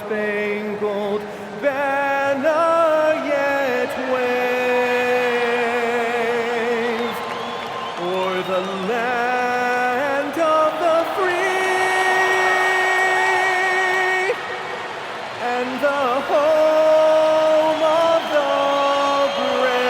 star-spangled banner yet wave o'er the land of the free and the home of the brave.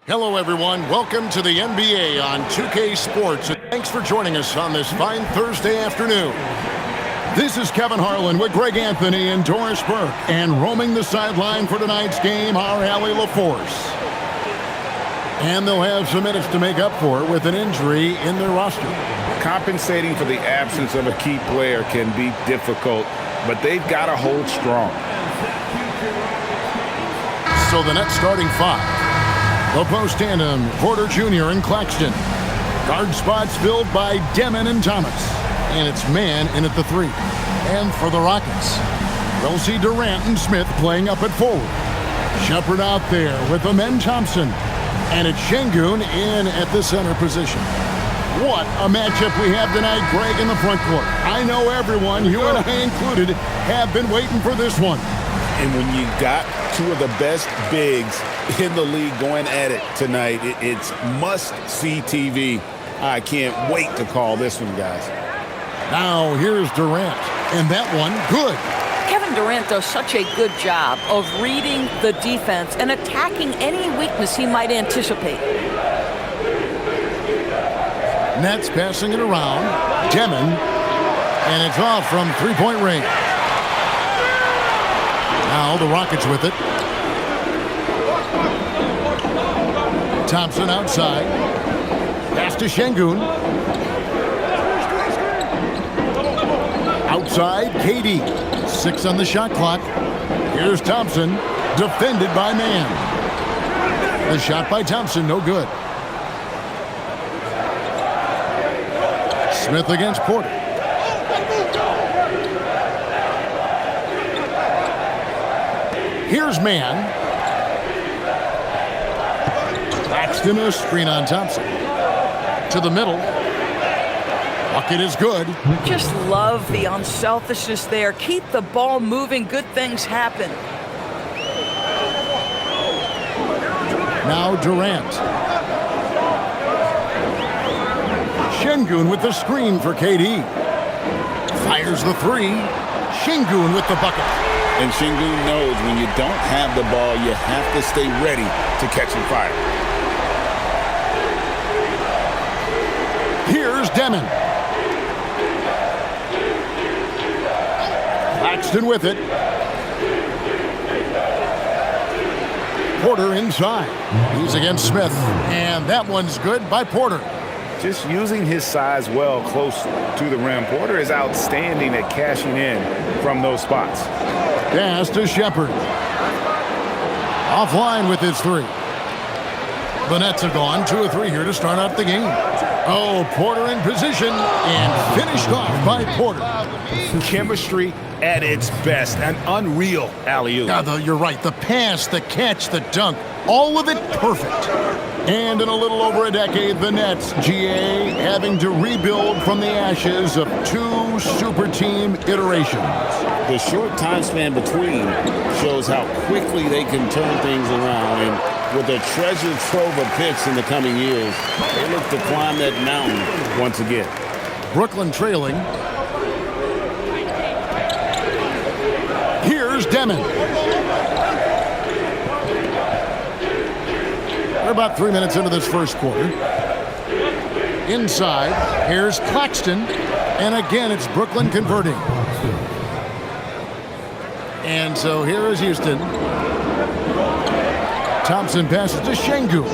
Hello, everyone. Welcome to the NBA on 2K Sports. And thanks for joining us on this fine Thursday afternoon. This is Kevin Harlan with Greg Anthony and Doris Burke. And roaming the sideline for tonight's game, our Allie LaForce. And they'll have some minutes to make up for it with an injury in their roster. Compensating for the absence of a key player can be difficult, but they've got to hold strong. So the Nets starting five. The post tandem, Porter Jr. and Claxton. Guard spots filled by Demon and Thomas. And it's man in at the three. And for the Rockets, they'll see Durant and Smith playing up at forward. Shepherd out there with Amen Thompson. And it's Şengün in at the center position. What a matchup we have tonight, Greg, in the front court. I know everyone, you and I included, have been waiting for this one. And when you got two of the best bigs in the league going at it tonight, it's must-see TV. I can't wait to call this one, guys. Now here's Durant, and that one good. Kevin Durant does such a good job of reading the defense and attacking any weakness he might anticipate. Nets passing it around. Demon, and it's off from three-point range. Now the Rockets with it. Thompson outside. Pass to Şengün. Outside, KD. 6 on the shot clock. Here's Thompson, defended by Mann. The shot by Thompson, no good. Smith against Porter. Here's Mann. Claxton, a screen on Thompson. To the middle. Bucket is good. Just love the unselfishness there. Keep the ball moving. Good things happen. Now Durant. Şengün with the screen for KD. Fires the three. Şengün with the bucket. And Şengün knows when you don't have the ball, you have to stay ready to catch and fire. Here's Demon. Claxton with it. Porter inside. He's against Smith. And that one's good by Porter. Just using his size well close to the rim. Porter is outstanding at cashing in from those spots. Pass to Shepherd. Offline with his three. The Nets have gone 2 of 3 here to start out the game. Oh, Porter in position and finished off by Porter. Chemistry at its best. An unreal alley-oop. Yeah, you're right. The pass, the catch, the dunk, all of it perfect. And in a little over a decade, the Nets, GA, having to rebuild from the ashes of 2 super team iterations. The short time span between shows how quickly they can turn things around. And with a treasure trove of picks in the coming years, they look to climb that mountain once again. Brooklyn trailing. Here's Demon. We're about 3 minutes into this first quarter. Inside, here's Claxton. And again, it's Brooklyn converting. And so here is Houston. Thompson passes to Şengün.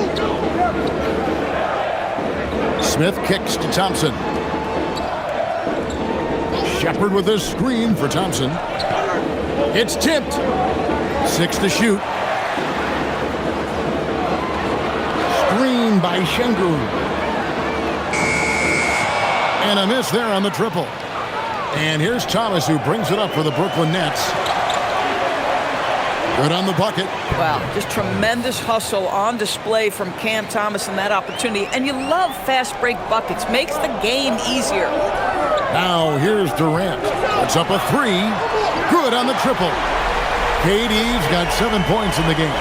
Smith kicks to Thompson. Shepard with a screen for Thompson. It's tipped. 6 to shoot. Screen by Şengün. And a miss there on the triple. And here's Thomas, who brings it up for the Brooklyn Nets. Good on the bucket. Wow, just tremendous hustle on display from Cam Thomas in that opportunity. And you love fast break buckets. Makes the game easier. Now here's Durant. It's up a 3. Good on the triple. KD's got 7 points in the game.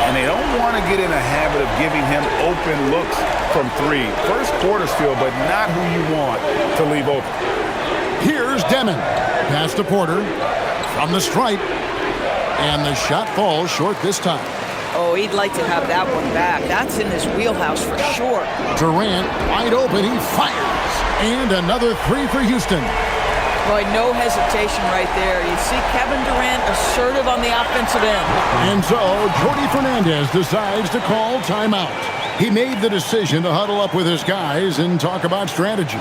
And they don't want to get in a habit of giving him open looks from 3. First quarter still, but not who you want to leave open. Here's Demon. Pass to Porter. From the stripe. And the shot falls short this time. Oh, he'd like to have that one back. That's in his wheelhouse for sure. Durant wide open. He fires. And another 3 for Houston. Boy, no hesitation right there. You see Kevin Durant assertive on the offensive end. And so Jordi Fernandez decides to call timeout. He made the decision to huddle up with his guys and talk about strategy.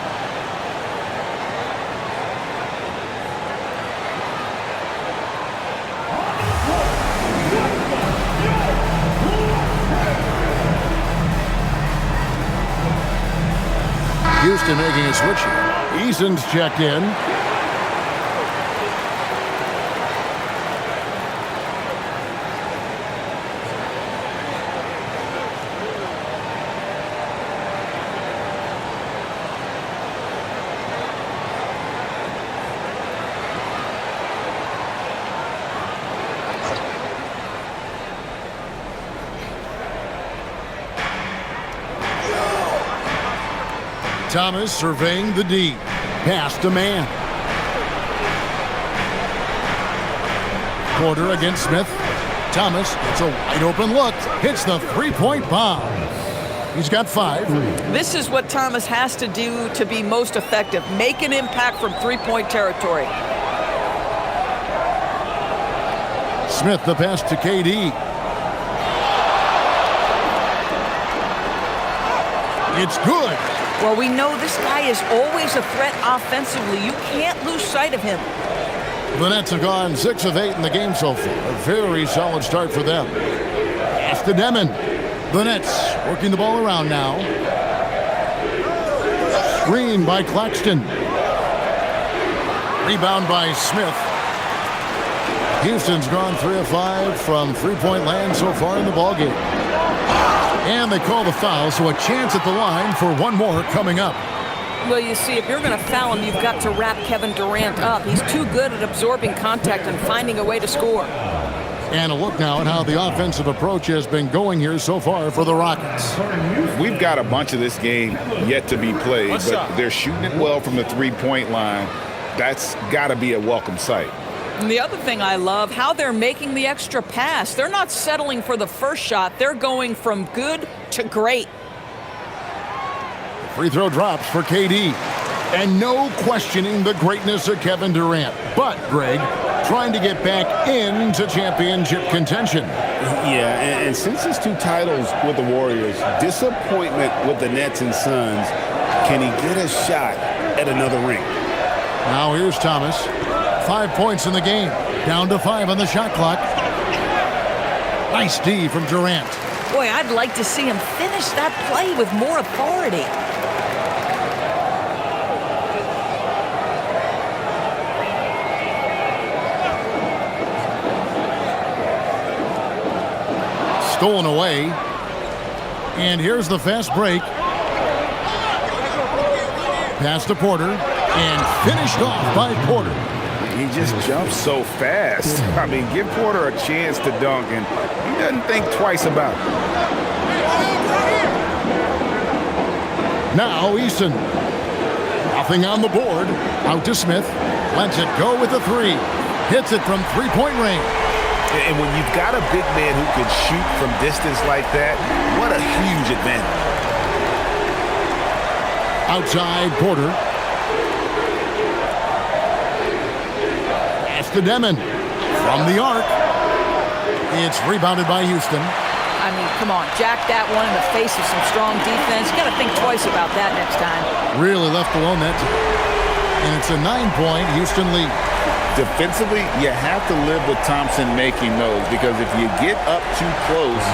Houston making a switch here. Eason's checked in. Thomas surveying the D. Pass to man. Porter against Smith. Thomas, it's a wide open look. Hits the three-point bomb. He's got 5. This is what Thomas has to do to be most effective. Make an impact from three-point territory. Smith, the pass to KD. It's good. Well, we know this guy is always a threat offensively. You can't lose sight of him. The Nets have gone 6 of 8 in the game so far. A very solid start for them. Pass to Demon. The Nets working the ball around now. Screen by Claxton. Rebound by Smith. Houston's gone 3 of 5 from three-point land so far in the ballgame. And they call the foul, so a chance at the line for one more coming up. Well, you see, if you're going to foul him, you've got to wrap Kevin Durant up. He's too good at absorbing contact and finding a way to score. And a look now at how the offensive approach has been going here so far for the Rockets. We've got a bunch of this game yet to be played, but they're shooting it well from the three-point line. That's got to be a welcome sight. And the other thing I love, how they're making the extra pass. They're not settling for the first shot. They're going from good to great. Free throw drops for KD. And no questioning the greatness of Kevin Durant. But, Greg, trying to get back into championship contention. Yeah, and since his 2 titles with the Warriors, disappointment with the Nets and Suns, can he get a shot at another ring? Now here's Thomas. 5 points in the game. Down to 5 on the shot clock. Nice D from Durant. Boy, I'd like to see him finish that play with more authority. Stolen away. And here's the fast break. Pass to Porter. And finished off by Porter. He just jumps so fast. I mean, give Porter a chance to dunk, and he doesn't think twice about it. Now Eason. Nothing on the board. Out to Smith. Lets it go with the 3. Hits it from three-point range. And when you've got a big man who can shoot from distance like that, what a huge advantage. Outside, Porter. Pass to Demon. From the arc. It's rebounded by Houston. I mean, come on, jack that one in the face of some strong defense. You got to think twice about that next time. Really left alone that time. And it's a 9-point Houston lead. Defensively, you have to live with Thompson making those, because if you get up too close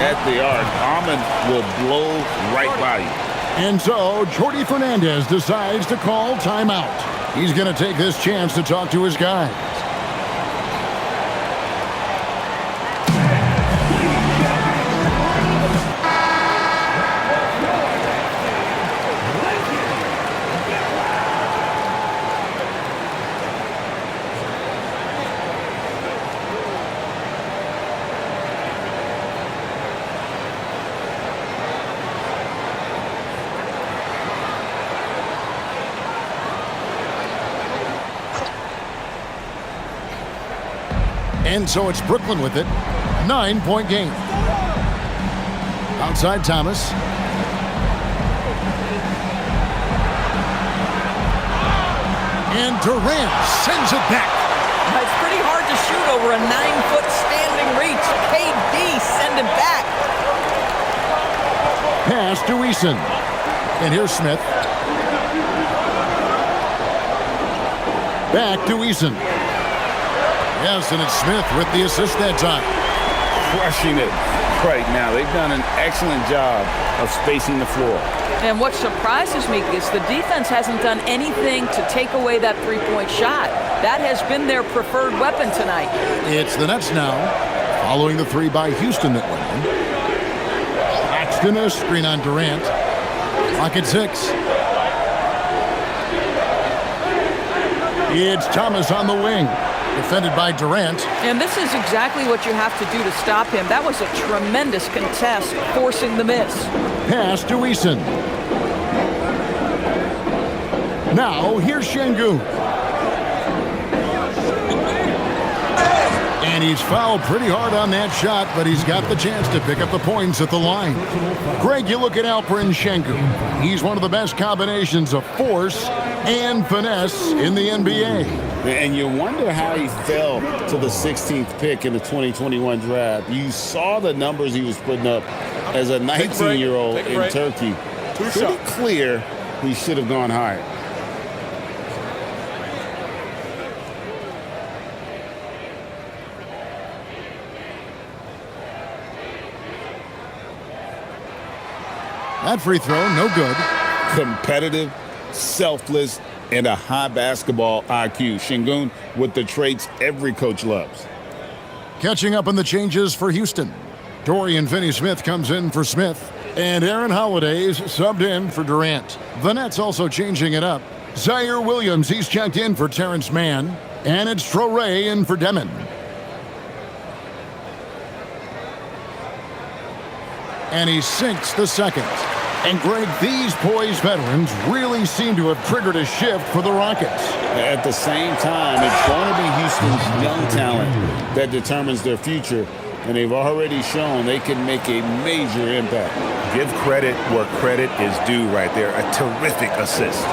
at the arc, Ahmed will blow right by you. And so, Jordi Fernandez decides to call timeout. He's going to take this chance to talk to his guys. And so it's Brooklyn with it. 9-point game. Outside Thomas. And Durant sends it back. It's pretty hard to shoot over a 9-foot standing reach. KD send it back. Pass to Eason. And here's Smith. Back to Eason. Yes, and it's Smith with the assist that time. Crushing it right now. They've done an excellent job of spacing the floor. And what surprises me is the defense hasn't done anything to take away that three-point shot. That has been their preferred weapon tonight. It's the Nets now, following the three by Houston that went in. Claxton, a screen on Durant. Clock at 6. It's Thomas on the wing. Defended by Durant. And this is exactly what you have to do to stop him. That was a tremendous contest, forcing the miss. Pass to Eason. Now, here's Şengün. And he's fouled pretty hard on that shot, but he's got the chance to pick up the points at the line. Greg, you look at Alperen Şengün. He's one of the best combinations of force and finesse in the NBA. And you wonder how he fell to the 16th pick in the 2021 draft. You saw the numbers he was putting up as a 19-year-old in Turkey. Pretty clear he should have gone higher. That free throw, no good. Competitive, selfless, and a high basketball IQ. Şengün with the traits every coach loves. Catching up on the changes for Houston. Dorian Finney-Smith comes in for Smith. And Aaron Holiday's subbed in for Durant. The Nets also changing it up. Zaire Williams, he's checked in for Terrence Mann. And it's Traoré in for Demon. And he sinks the second. And Greg, these poised veterans really seem to have triggered a shift for the Rockets. At the same time, it's going to be Houston's young talent that determines their future. And they've already shown they can make a major impact. Give credit where credit is due right there. A terrific assist.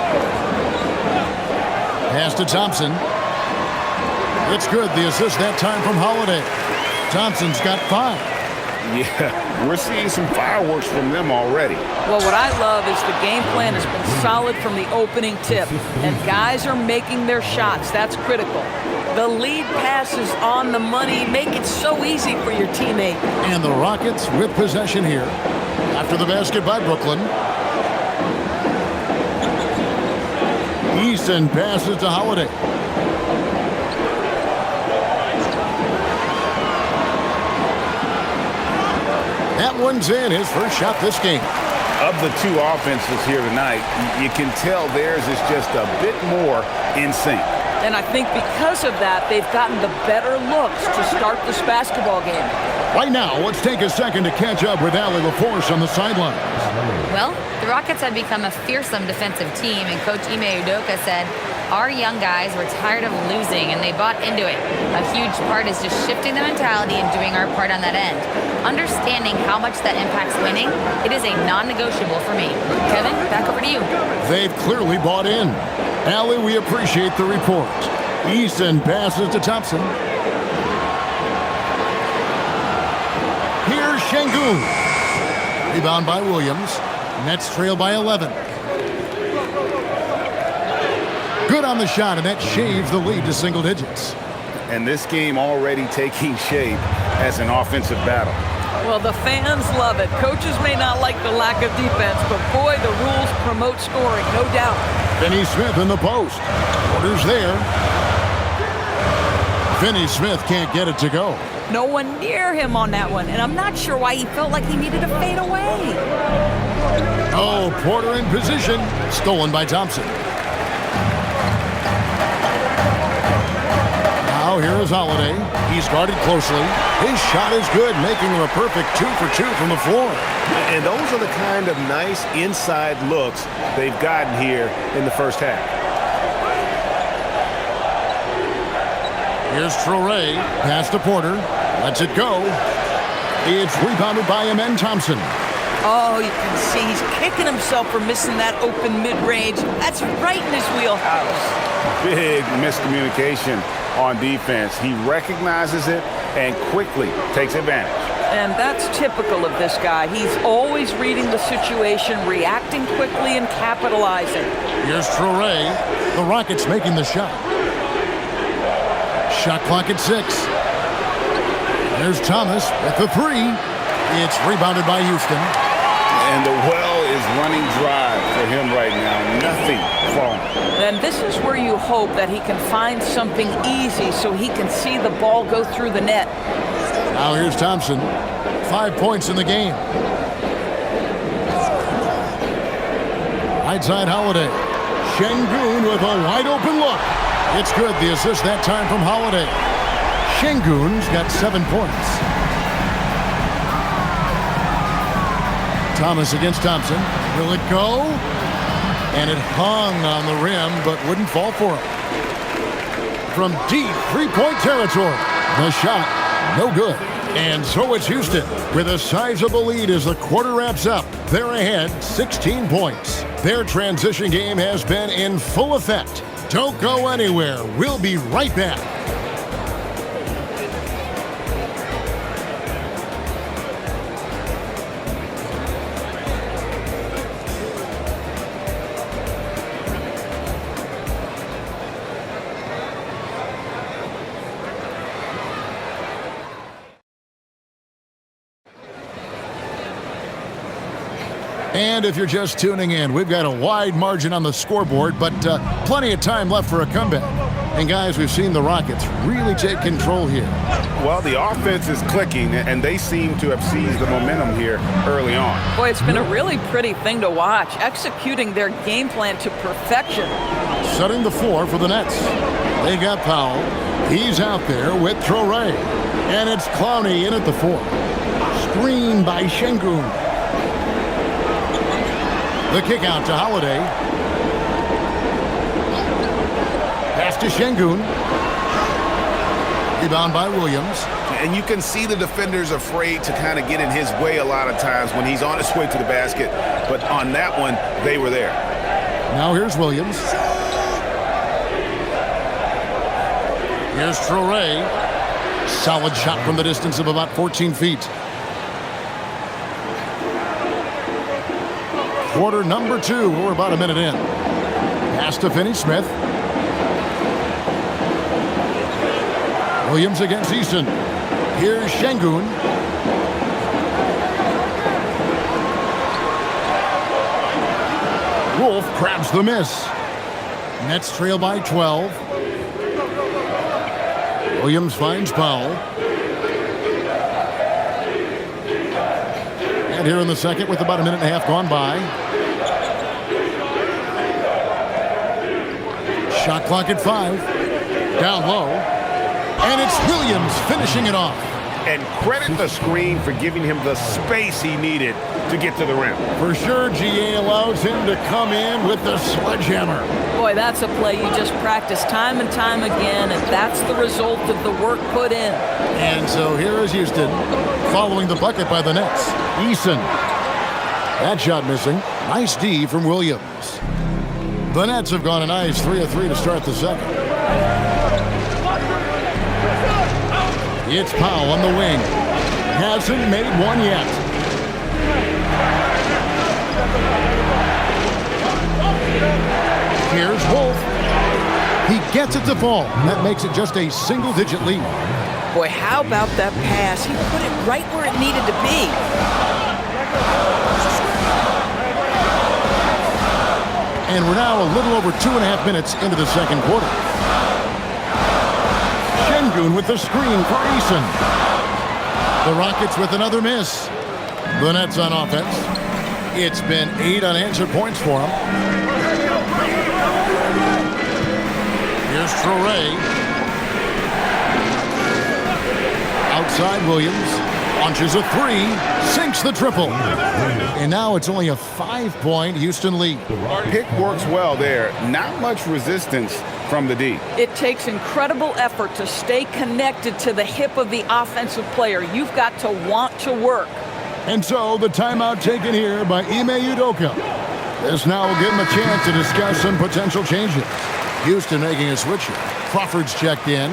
Pass to Thompson. It's good. The assist that time from Holiday. Thompson's got 5. Yeah, we're seeing some fireworks from them already. Well, what I love is the game plan has been solid from the opening tip, and guys are making their shots. That's critical. The lead pass is on the money. Make it so easy for your teammate. And the Rockets with possession here. After the basket by Brooklyn. Eason passes to Holiday. That one's in, his first shot this game. Of the two offenses here tonight, you can tell theirs is just a bit more in sync. And I think because of that, they've gotten the better looks to start this basketball game. Right now, let's take a second to catch up with Allie LaForce on the sidelines. Well, the Rockets have become a fearsome defensive team, and Coach Ime Udoka said, our young guys were tired of losing, and they bought into it. A huge part is just shifting the mentality and doing our part on that end. understanding how much that impacts winning, it is a non-negotiable for me. Kevin, back over to you. They've clearly bought in. Allie, we appreciate the report. Easton passes to Thompson. Here's Şengün. Rebound by Williams. Nets trail by 11. Good on the shot, and that shaves the lead to single digits. And this game already taking shape as an offensive battle. Well, the fans love it. Coaches may not like the lack of defense, but boy, the rules promote scoring, no doubt. Finney-Smith in the post. Porter's there. Finney-Smith can't get it to go. No one near him on that one, and I'm not sure why he felt like he needed to fade away. Oh, Porter in position. Stolen by Thompson. Now here is Holiday. He's guarded closely. His shot is good, making him a perfect 2 for 2 from the floor. And those are the kind of nice inside looks they've gotten here in the first half. Here's Traoré. Pass to Porter. Lets it go. It's rebounded by Amen Thompson. Oh, you can see he's kicking himself for missing that open mid-range. That's right in his wheelhouse. Big miscommunication on defense. He recognizes it and quickly takes advantage. And that's typical of this guy. He's always reading the situation, reacting quickly, and capitalizing. Here's Traoré. The Rockets making the shot. Shot clock at 6. There's Thomas with the 3. It's rebounded by Houston. And the well is running dry for him right now. Nothing falling. And this is where you hope that he can find something easy so he can see the ball go through the net. Now here's Thompson. 5 points in the game. Right side Holiday. Şengün with a wide open look. It's good. The assist that time from Holiday. Şengün's got 7 points. Thomas against Thompson. Will it go? And it hung on the rim, but wouldn't fall for him. From deep three-point territory. The shot, no good. And so it's Houston with a sizable lead as the quarter wraps up. They're ahead 16 points. Their transition game has been in full effect. Don't go anywhere. We'll be right back. And if you're just tuning in, we've got a wide margin on the scoreboard, but plenty of time left for a comeback. And guys, we've seen the Rockets really take control here. Well, the offense is clicking, and they seem to have seized the momentum here early on. Boy, it's been a really pretty thing to watch, executing their game plan to perfection. Setting the floor for the Nets. They got Powell. He's out there with Traoré. And it's Clowney in at the 4. Screen by Şengün. The kick out to Holiday. Pass to Şengün. Rebound by Williams. And you can see the defenders afraid to kind of get in his way a lot of times when he's on his way to the basket. But on that one, they were there. Now here's Williams. Here's Traoré. Solid shot from the distance of about 14 feet. Quarter number 2. We're about a minute in. Pass to Finney-Smith. Williams against Easton. Here's Şengün. Wolf grabs the miss. Nets trail by 12. Williams finds Powell. And here in the second with about a minute and a half gone by. Shot clock at 5. Down low. And it's Williams finishing it off. And credit the screen for giving him the space he needed to get to the rim. For sure, GA allows him to come in with the sledgehammer. Boy, that's a play you just practice time and time again, and that's the result of the work put in. And so here is Houston. following the bucket by the Nets. Eason. That shot missing. Nice D from Williams. The Nets have gone a nice 3 of 3 to start the second. It's Powell on the wing. Hasn't made one yet. Here's Wolf. He gets it to fall. That makes it just a single-digit lead. Boy, how about that pass? He put it right where it needed to be. And we're now a little over 2.5 minutes into the second quarter. Şengün with the screen for Eason. The Rockets with another miss. The Nets on offense. It's been 8 unanswered points for them. Here's Traore. Outside Williams. Launches a 3. Sinks the triple. And now it's only a 5-point Houston lead. Pick works well there. Not much resistance from the D. It takes incredible effort to stay connected to the hip of the offensive player. You've got to want to work. And so the timeout taken here by Ime Udoka. This now will give him a chance to discuss some potential changes. Houston making a switch here. Crawford's checked in.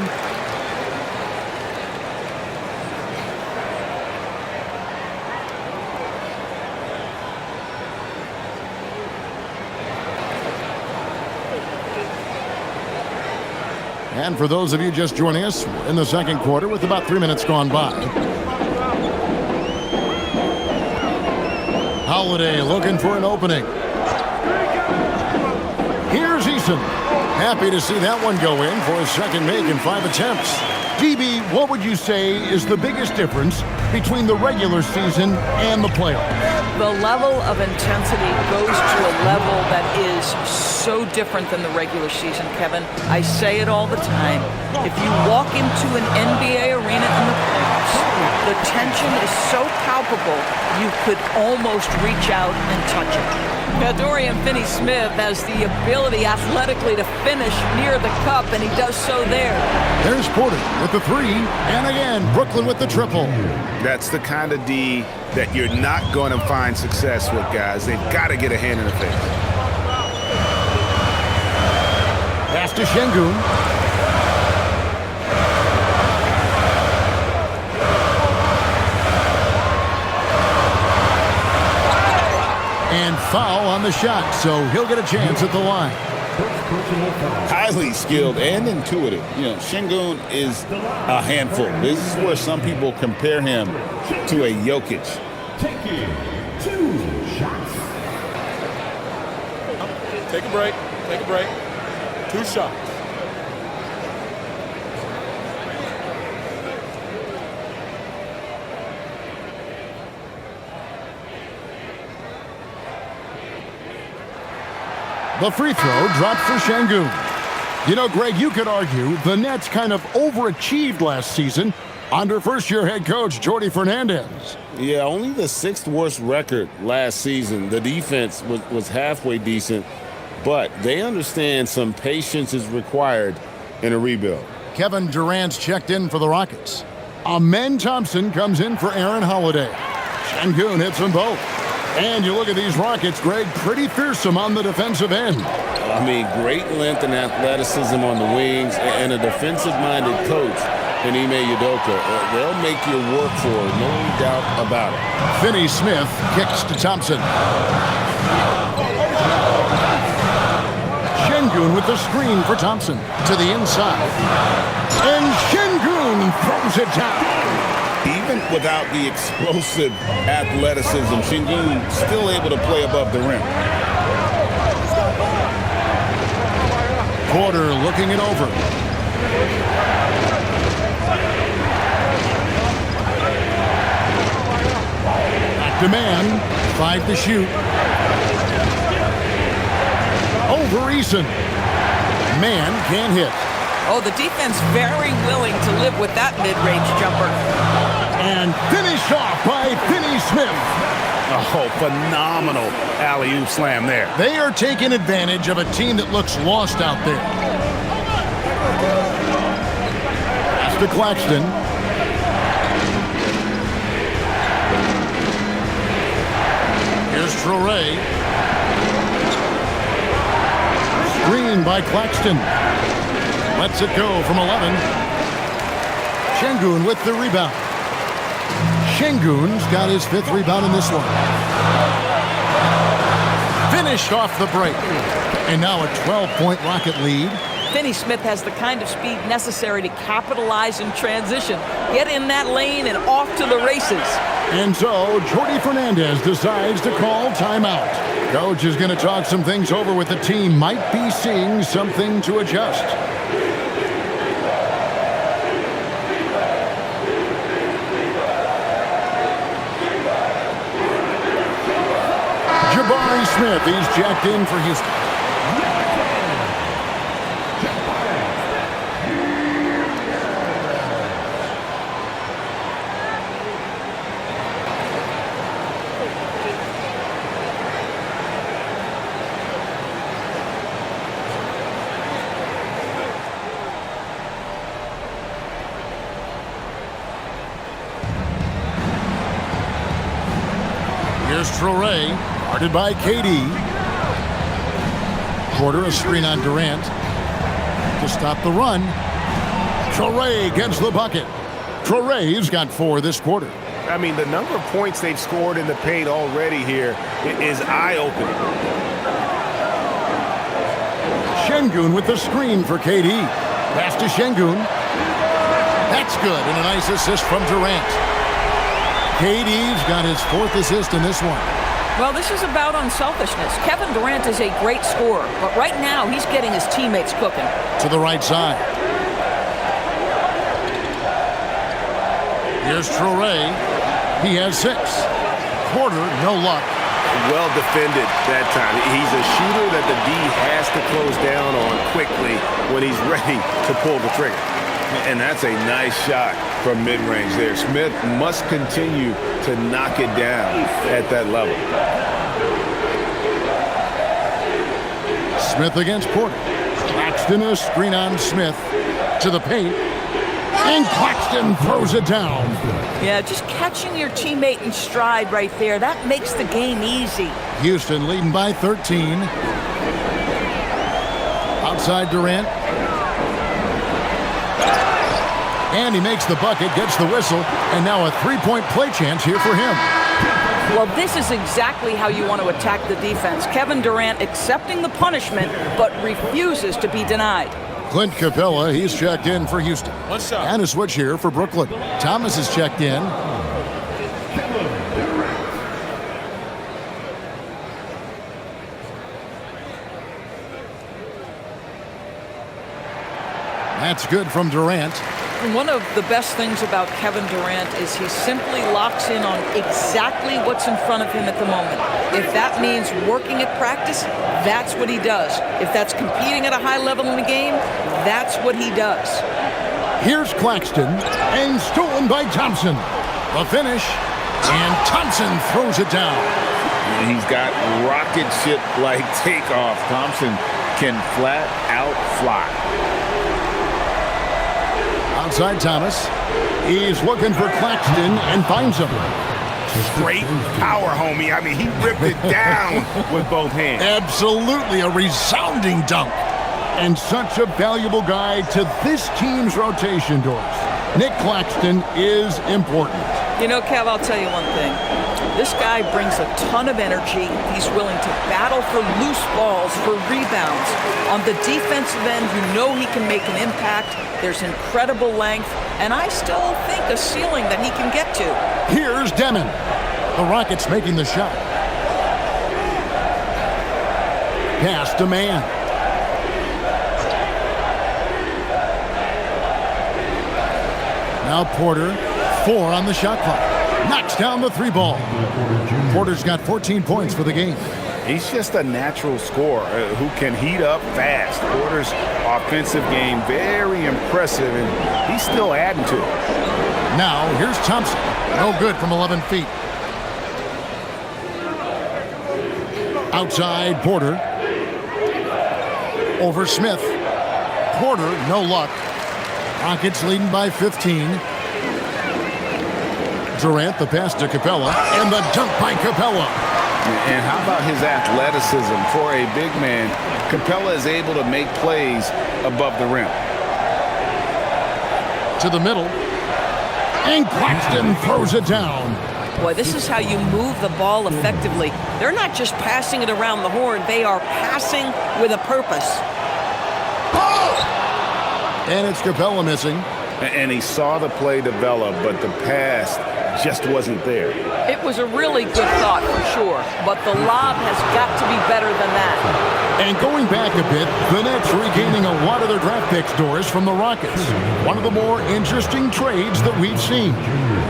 And for those of you just joining us, we're in the second quarter with about 3 minutes gone by. Holiday looking for an opening. Here's Eason. Happy to see that one go in for his second make in 5 attempts. DB, what would you say is the biggest difference between the regular season and the playoffs? The level of intensity goes to a level that is so different than the regular season, Kevin. I say it all the time. If you walk into an NBA arena in the playoffs, the tension is so palpable you could almost reach out and touch it. Now, Dorian Finney-Smith has the ability athletically to finish near the cup, and he does so there. There's Porter with the 3, and again, Brooklyn with the triple. That's the kind of D that you're not going to find success with, guys. They've got to get a hand in the face. Pass to Şengün. And foul on the shot, so he'll get a chance at the line. Highly skilled and intuitive. You know, Şengün is a handful. This is where some people compare him to a Jokic. Taking 2 shots. Take a break. Take a break. 2 shots. The free throw dropped for Şengün. You know, Greg, you could argue the Nets kind of overachieved last season under first-year head coach Jordi Fernandez. Yeah, only the 6th worst record last season. The defense was halfway decent, but they understand some patience is required in a rebuild. Kevin Durant's checked in for the Rockets. Amen Thompson comes in for Aaron Holiday. Şengün hits them both. And you look at these Rockets, Greg, pretty fearsome on the defensive end. I mean, great length and athleticism on the wings, and a defensive-minded coach in Ime Udoka. They'll make you work for it, no doubt about it. Finney-Smith kicks to Thompson. Şengün with the screen for Thompson to the inside. And Şengün throws it down. Even without the explosive athleticism, Şengün still able to play above the rim. Porter looking it over. Back to man. 5 to shoot. Over Eason. Man can't hit. Oh, the defense very willing to live with that mid-range jumper. And finished off by Finney-Smith. Oh, phenomenal alley-oop slam there. They are taking advantage of a team that looks lost out there. Pass to Claxton. Here's Traore. Screen by Claxton. Lets it go from 11. Şengün with the rebound. Şengün's got his 5th rebound in this one. Finished off the break. And now a 12-point Rocket lead. Finney Smith has the kind of speed necessary to capitalize in transition. Get in that lane and off to the races. And so, Jordi Fernandez decides to call timeout. Coach is going to talk some things over with the team. Might be seeing something to adjust. Jabari Smith, he's jacked in for Houston. Here's Traore, guarded by KD. Porter, a screen on Durant to stop the run. Traore gets the bucket. Traore's got 4 this quarter. I mean, the number of points they've scored in the paint already here is eye-opening. Şengün with the screen for KD. Pass to Şengün. That's good, and a nice assist from Durant. KD's got his 4th assist in this one. Well, this is about unselfishness. Kevin Durant is a great scorer, but right now he's getting his teammates cooking. To the right side. Here's Traore. He has 6. Porter, no luck. Well defended that time. He's a shooter that the D has to close down on quickly when he's ready to pull the trigger. And that's a nice shot from mid-range there. Smith must continue to knock it down at that level. Smith against Porter. Claxton, a screen on Smith to the paint. And Claxton throws it down. Yeah, just catching your teammate in stride right there, that makes the game easy. Houston leading by 13. Outside Durant. And he makes the bucket, gets the whistle, and now a 3-point play chance here for him. Well, this is exactly how you want to attack the defense. Kevin Durant accepting the punishment, but refuses to be denied. Clint Capella, he's checked in for Houston. One shot. And a switch here for Brooklyn. Thomas is checked in. That's good from Durant. One of the best things about Kevin Durant is he simply locks in on exactly what's in front of him at the moment. If that means working at practice, that's what he does. If that's competing at a high level in the game, that's what he does. Here's Claxton, and stolen by Thompson. The finish, and Thompson throws it down. He's got rocket ship-like takeoff. Thompson can flat out fly. Outside Thomas. He's looking for Claxton and finds him. Great power, homie. I mean, he ripped it down with both hands. Absolutely a resounding dunk. And such a valuable guy to this team's rotation doors. Nick Claxton is important. You know, Kev, I'll tell you one thing. This guy brings a ton of energy. He's willing to battle for loose balls, for rebounds. On the defensive end, you know he can make an impact. There's incredible length, and I still think a ceiling that he can get to. Here's Demon. The Rockets making the shot. Pass to man. Now Porter, 4 on the shot clock. Knocks down the 3 ball. Porter's got 14 points for the game. He's just a natural scorer who can heat up fast. Porter's offensive game, very impressive, and he's still adding to it. Now, here's Thompson. No good from 11 feet. Outside, Porter. Over Smith. Porter, no luck. Rockets leading by 15. Durant, the pass to Capella, and the dunk by Capella. And how about his athleticism? For a big man, Capella is able to make plays above the rim. To the middle. And Claxton throws it down. Boy, this is how you move the ball effectively. They're not just passing it around the horn. They are passing with a purpose. And it's Capella missing. And he saw the play develop, but the pass just wasn't there. It was a really good thought for sure, but the lob has got to be better than that. And going back a bit, the Nets regaining a lot of their draft picks, Doris, from the Rockets. One of the more interesting trades that we've seen.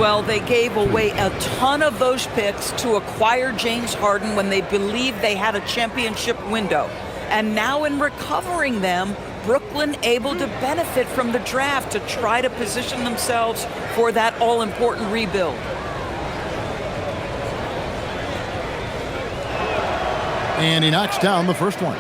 Well, they gave away a ton of those picks to acquire James Harden when they believed they had a championship window. And now in recovering them, Brooklyn able to benefit from the draft to try to position themselves for that all-important rebuild. And he knocks down the first one.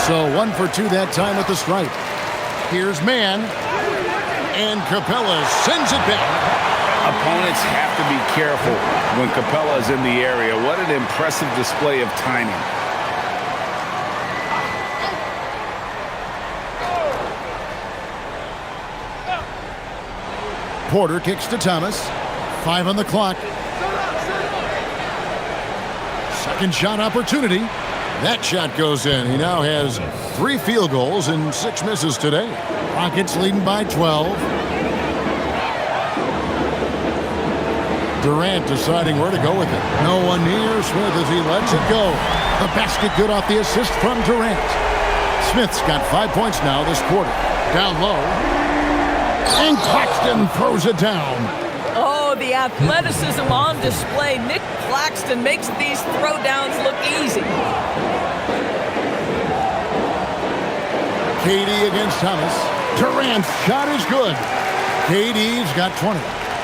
So 1 for 2 that time at the stripe. Here's Mann. And Capella sends it back. Opponents have to be careful when Capella is in the area. What an impressive display of timing. Porter kicks to Thomas. 5 on the clock. Second shot opportunity. That shot goes in. He now has 3 field goals and 6 misses today. Rockets leading by 12. Durant deciding where to go with it. No one near Smith as he lets it go. The basket good off the assist from Durant. Smith's got 5 points now this quarter. Down low. And Claxton throws it down. Oh, the athleticism on display. Nick Claxton makes these throwdowns look easy. KD against Thomas. Durant's shot is good. KD's got 20.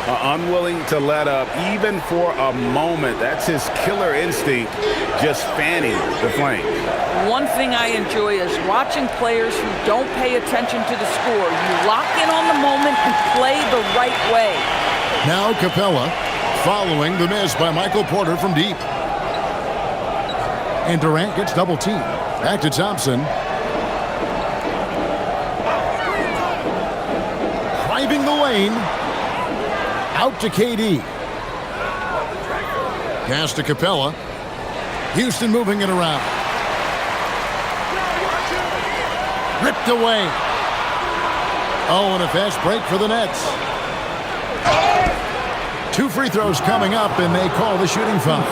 Unwilling to let up even for a moment. That's his killer instinct, just fanning the flame. One thing I enjoy is watching players who don't pay attention to the score. You lock in on the moment and play the right way. Now Capella following the miss by Michael Porter from deep. And Durant gets double teamed. Back to Thompson. Driving the lane. Out to KD. Pass to Capella. Houston moving it around. Ripped away. Oh, and a fast break for the Nets. 2 free throws coming up, and they call the shooting foul.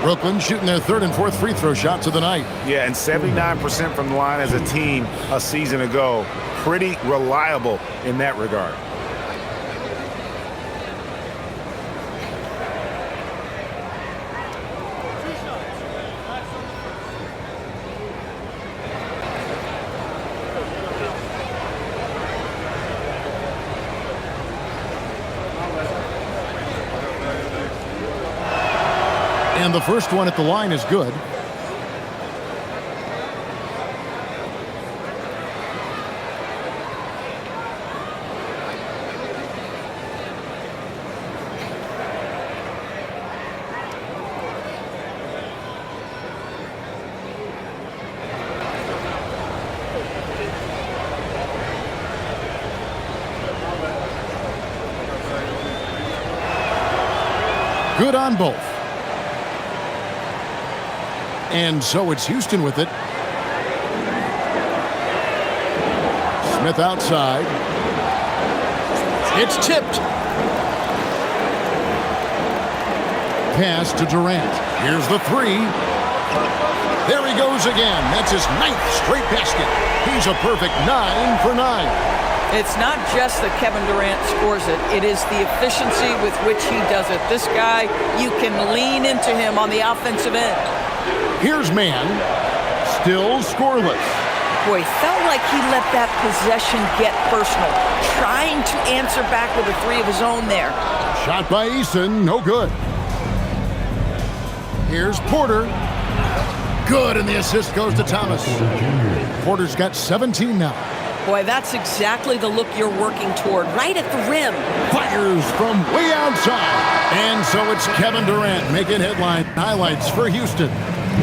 Brooklyn shooting their 3rd and 4th free throw shots of the night. Yeah, and 79% from the line as a team a season ago. Pretty reliable in that regard. And the first one at the line is good. Good on both. And so it's Houston with it. Smith outside. It's tipped. Pass to Durant. Here's the 3. There he goes again. That's his 9th straight basket. He's a perfect 9 for 9. It's not just that Kevin Durant scores it. It is the efficiency with which he does it. This guy, you can lean into him on the offensive end. Here's man. Still scoreless. Boy, felt like he let that possession get personal. Trying to answer back with a three of his own there. Shot by Eason, no good. Here's Porter. Good, and the assist goes to Thomas. Porter's got 17 now. Boy, that's exactly the look you're working toward, right at the rim. Fires from way outside. And so it's Kevin Durant making headline highlights for Houston.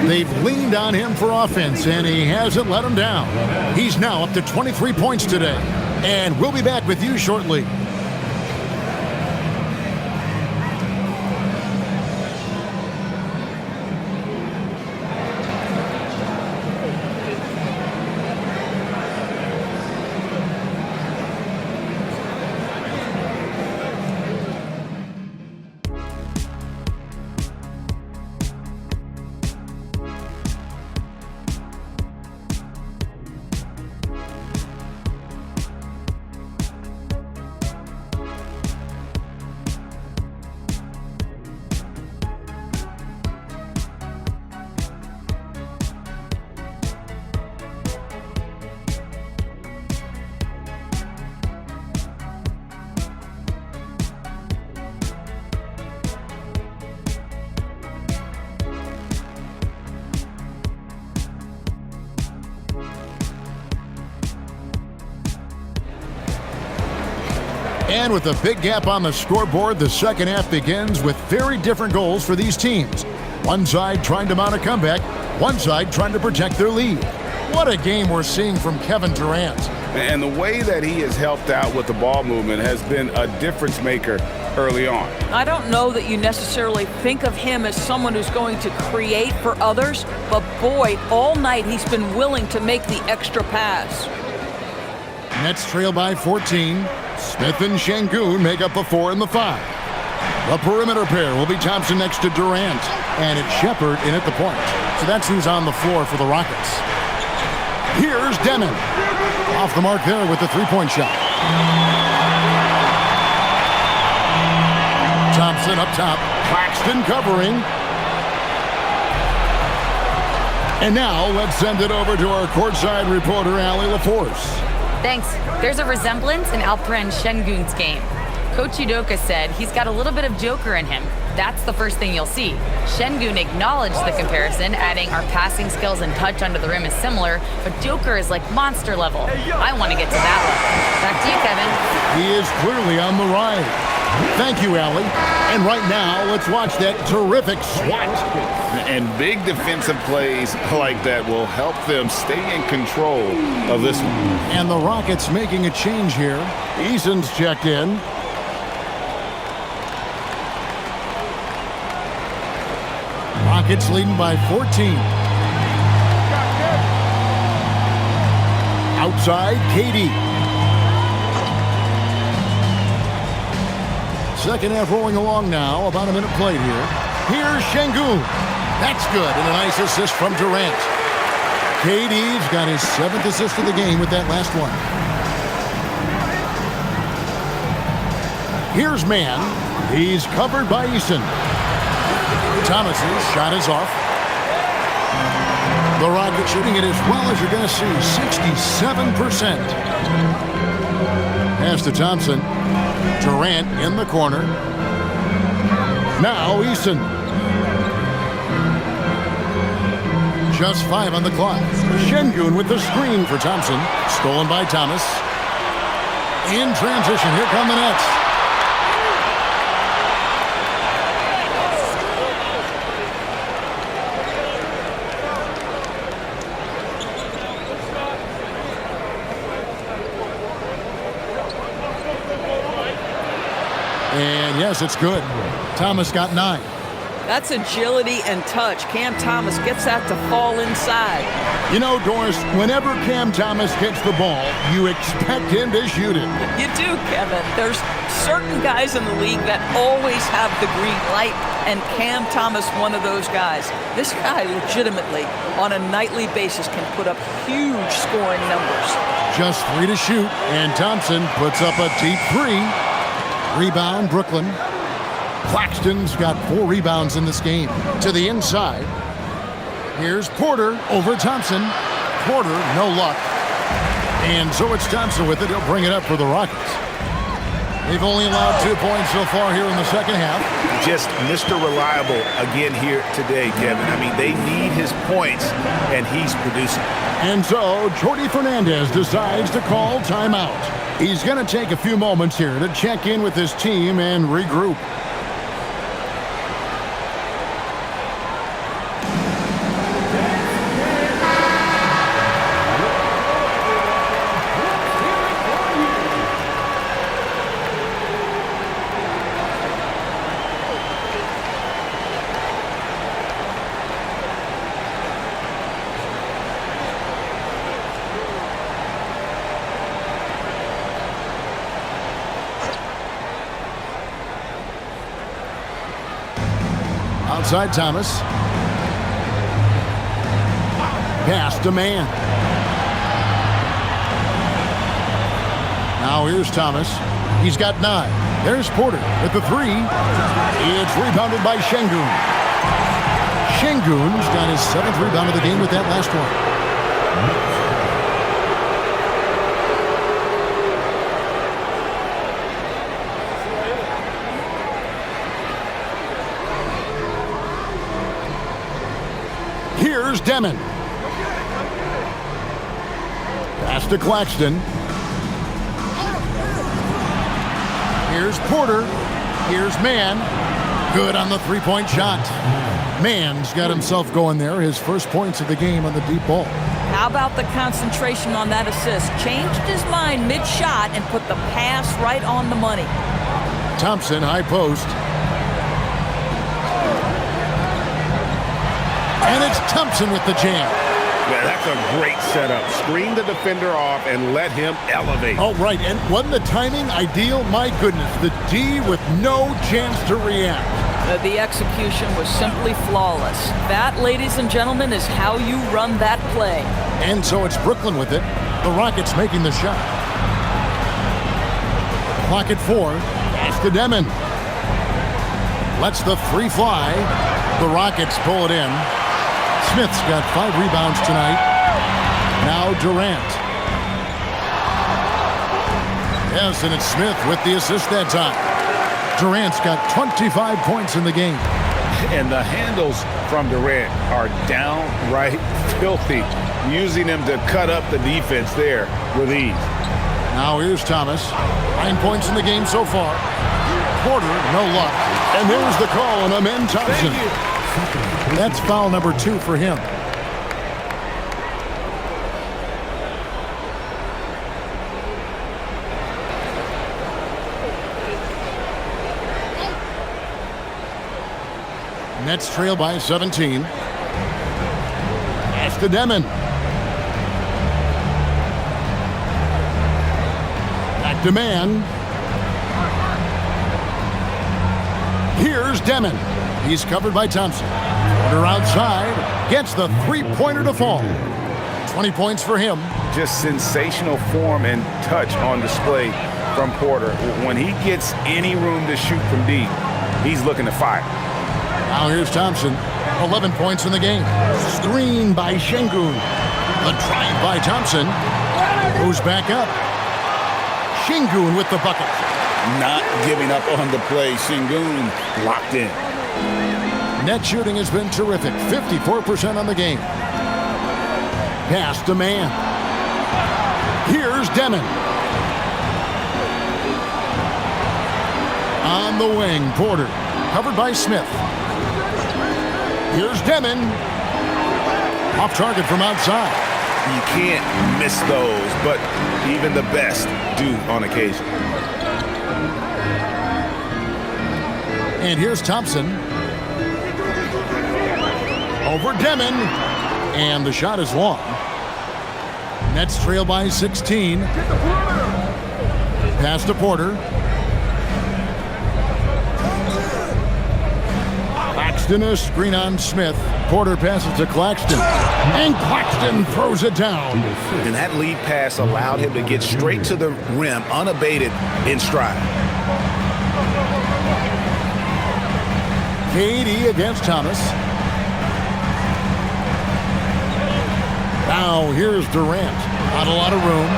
They've leaned on him for offense, and he hasn't let them down. He's now up to 23 points today. And we'll be back with you shortly. And with a big gap on the scoreboard, the second half begins with very different goals for these teams. One side trying to mount a comeback, one side trying to protect their lead. What a game we're seeing from Kevin Durant. And the way that he has helped out with the ball movement has been a difference maker early on. I don't know that you necessarily think of him as someone who's going to create for others, but boy, all night he's been willing to make the extra pass. Nets trail by 14. Smith and Şengün make up the 4 and the 5. The perimeter pair will be Thompson next to Durant, and it's Shepherd in at the point. So that's who's on the floor for the Rockets. Here's Demon. Off the mark there with the three-point shot. Thompson up top. Claxton covering. And now let's send it over to our courtside reporter, Allie LaForce. Thanks. There's a resemblance in Alperen Şengün's game. Coach Udoka said he's got a little bit of Joker in him. That's the first thing you'll see. Şengün acknowledged the comparison, adding our passing skills and touch under the rim is similar, but Joker is like monster level. I want to get to that level. Back to you, Kevin. He is clearly on the rise. Thank you, Allie. And right now, let's watch that terrific swat. And big defensive plays like that will help them stay in control of this one. And the Rockets making a change here. Eason's checked in. Rockets leading by 14. Outside, KD. Second half rolling along now. About a minute played here. Here's Şengün. That's good. And a nice assist from Durant. KD's got his 7th assist of the game with that last one. Here's man. He's covered by Eason. Thomas's shot is off. The Rockets shooting it as well as you're going to see. 67%. Pass to Thompson. Durant in the corner. Now Eason. Just 5 on the clock. Şengün with the screen for Thompson. Stolen by Thomas. In transition, here come the Nets. And yes, it's good. Thomas got 9. That's agility and touch. Cam Thomas gets that to fall inside. You know, Doris, whenever Cam Thomas gets the ball, you expect him to shoot it. You do, Kevin. There's certain guys in the league that always have the green light, and Cam Thomas, one of those guys. This guy legitimately, on a nightly basis, can put up huge scoring numbers. Just 3 to shoot, and Thompson puts up a deep 3. Rebound, Brooklyn. Claxton's got 4 rebounds in this game. To the inside. Here's Porter over Thompson. Porter, no luck. And so it's Thompson with it. He'll bring it up for the Rockets. They've only allowed 2 points so far here in the second half. Just Mr. Reliable again here today, Kevin. I mean, they need his points, and he's producing. And so Jordi Fernandez decides to call timeout. He's going to take a few moments here to check in with his team and regroup. Outside Thomas. Pass to man. Now here's Thomas. He's got 9. There's Porter with the 3. It's rebounded by Şengün. Şengün's got his 7th rebound of the game with that last one. Here's Demon. Pass to Claxton. Here's Porter. Here's Mann. Good on the three-point shot. Mann's got himself going there. His first points of the game on the deep ball. How about the concentration on that assist? Changed his mind mid-shot and put the pass right on the money. Thompson, high post. And it's Thompson with the jam. Yeah, that's a great setup. Screen the defender off and let him elevate. Oh, right. And wasn't the timing ideal? My goodness. The D with no chance to react. The execution was simply flawless. That, ladies and gentlemen, is how you run that play. And so it's Booklyn with it. The Rockets making the shot. Clock at 4. Pass to Demon. Lets the 3 fly. The Rockets pull it in. Smith's got 5 rebounds tonight. Now Durant. Yes, and it's Smith with the assist that time. Durant's got 25 points in the game. And the handles from Durant are downright filthy, using him to cut up the defense there with ease. Now here's Thomas. 9 points in the game so far. Porter, no luck. And there's the call on Amen Thompson. That's foul number 2 for him. Nets trail by 17. Pass to Demon. Back to Man. Here's Demon. He's covered by Thompson. Porter outside. Gets the three-pointer to fall. 20 points for him. Just sensational form and touch on display from Porter. When he gets any room to shoot from deep, he's looking to fire. Now here's Thompson. 11 points in the game. Screen by Şengün. The drive by Thompson. Goes back up. Şengün with the bucket. Not giving up on the play. Şengün locked in. Net shooting has been terrific. 54% on the game. Pass to Man. Here's Demon. On the wing, Porter. Covered by Smith. Here's Demon. Off target from outside. You can't miss those, but even the best do on occasion. And here's Thompson. Over Demon. And the shot is long. Nets trail by 16. Pass to Porter. Claxton, a screen on Smith. Porter passes to Claxton. And Claxton throws it down. And that lead pass allowed him to get straight to the rim, unabated in stride. KD against Thomas. Now here's Durant. Not a lot of room.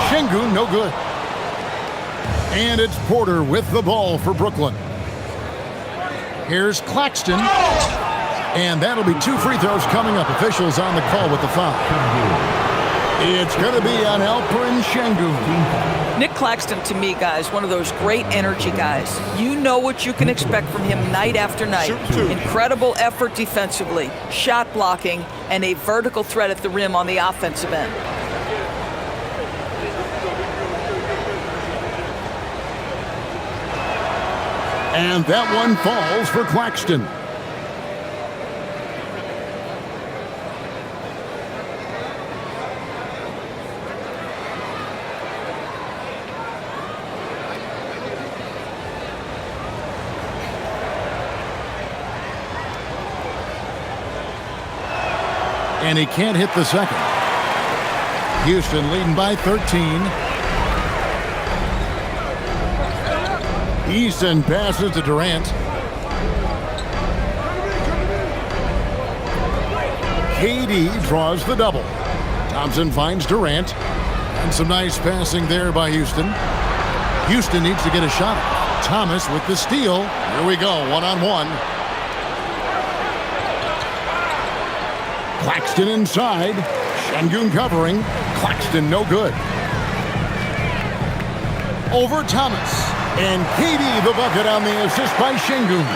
Şengün, no good. And it's Porter with the ball for Brooklyn. Here's Claxton. And that'll be 2 free throws coming up. Officials on the call with the foul. It's going to be on Alperen Şengün. Nick Claxton, to me, guys, one of those great energy guys. You know what you can expect from him night after night. Incredible effort defensively, shot blocking, and a vertical threat at the rim on the offensive end. And that one falls for Claxton. And he can't hit the second. Houston leading by 13. Easton passes to Durant. KD draws the double. Thompson finds Durant. And some nice passing there by Houston. Houston needs to get a shot. Thomas with the steal. Here we go, one-on-one. Claxton inside. Şengün covering. Claxton no good. Over Thomas. And KD the bucket on the assist by Şengün.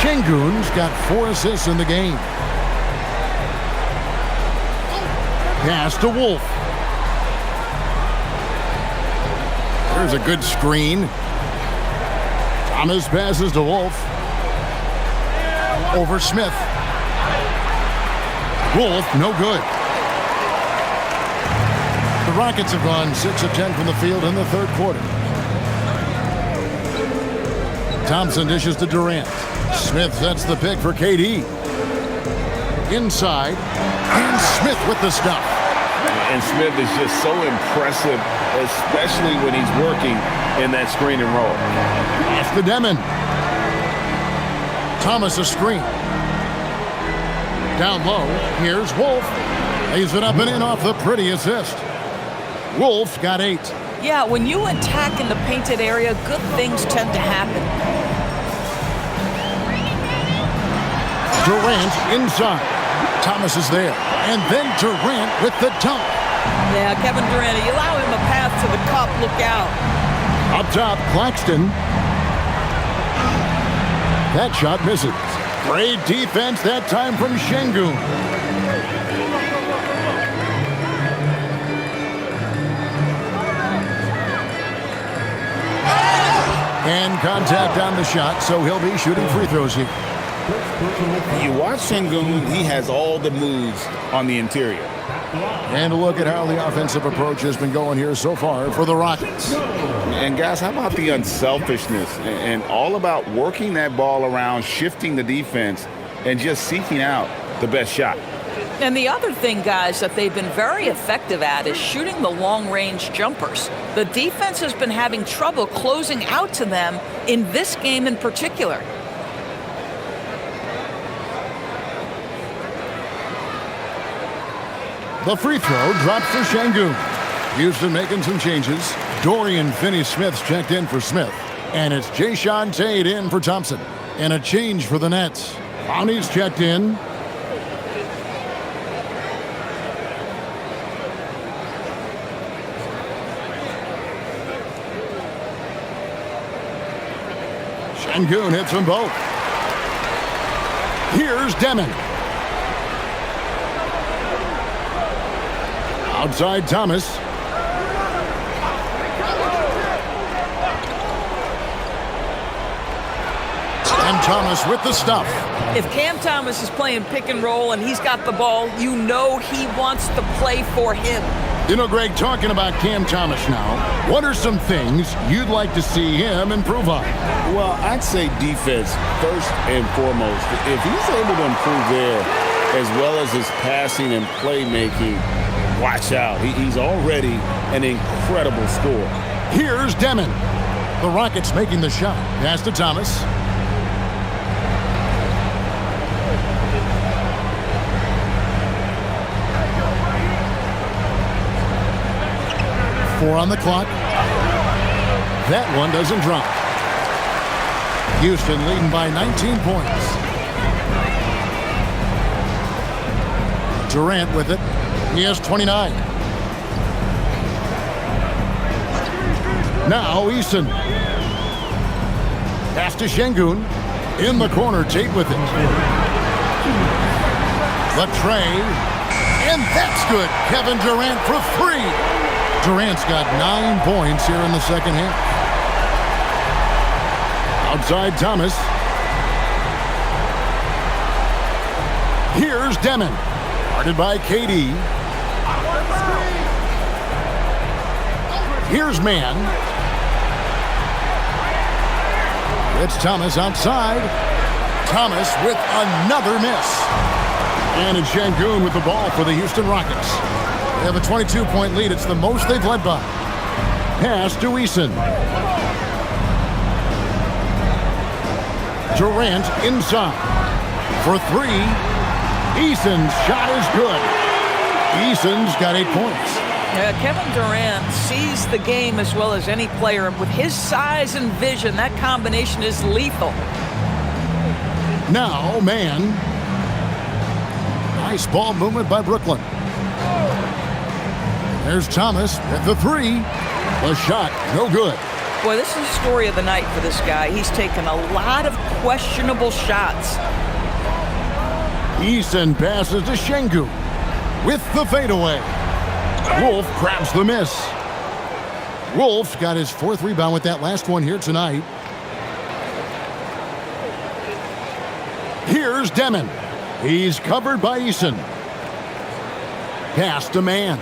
Şengün's got 4 assists in the game. Pass to Wolf. There's a good screen. Thomas passes to Wolf. Over Smith. Wolf, no good. The Rockets have gone 6 of 10 from the field in the third quarter. Thompson dishes to Durant. Smith sets the pick for KD. Inside. And Smith with the stop. And Smith is just so impressive, especially when he's working in that screen and roll. Pass to Demon. Thomas a screen. Down low, here's Wolf. Lays it up and in off the pretty assist. Wolf got 8. Yeah, when you attack in the painted area, good things tend to happen. Durant inside. Thomas is there. And then Durant with the dunk. Yeah, Kevin Durant, you allow him a path to the cup, look out. Up top, Claxton. That shot misses. Great defense that time from Şengün. And contact on the shot, so he'll be shooting free throws here. You watch Şengün, he has all the moves on the interior. And look at how the offensive approach has been going here so far for the Rockets. And guys, how about the unselfishness and all about working that ball around, shifting the defense, and just seeking out the best shot. And the other thing, guys, that they've been very effective at is shooting the long-range jumpers. The defense has been having trouble closing out to them in this game in particular. The free throw dropped for Şengün. Houston making some changes. Dorian Finney-Smith's checked in for Smith. And it's Jae'Sean Tate in for Thompson. And a change for the Nets. Bonnie's checked in. Şengün hits them both. Here's Demon. Outside Thomas. And Thomas with the stuff. If Cam Thomas is playing pick and roll and he's got the ball, you know he wants to play for him. You know, Greg, talking about Cam Thomas now, what are some things you'd like to see him improve on? Well, I'd say defense first and foremost. If he's able to improve there, as well as his passing and playmaking, watch out. He's already an incredible scorer. Here's Demon. The Rockets making the shot. Pass to Thomas. 4 on the clock. That one doesn't drop. Houston leading by 19 points. Durant with it. He has 29. Now Eason. Pass to Şengün. In the corner, Tate with it. The tray. And that's good. Kevin Durant for 3. Durant's got 9 points here in the second half. Outside Thomas. Here's Demon. Guarded by KD. Here's Mann. It's Thomas outside. Thomas with another miss. And it's Şengün with the ball for the Houston Rockets. They have a 22-point lead. It's the most they've led by. Pass to Eason. Durant inside. For 3. Eason's shot is good. Eason's got 8 points. Yeah, Kevin Durant sees the game as well as any player. And with his size and vision, that combination is lethal. Now, Mann. Nice ball movement by Booklyn. There's Thomas at the 3. The shot, no good. Boy, this is the story of the night for this guy. He's taken a lot of questionable shots. Eason passes to Şengün with the fadeaway. Wolf grabs the miss. Wolf got his 4th rebound with that last one here tonight. Here's Demon. He's covered by Eason. Pass to Mann.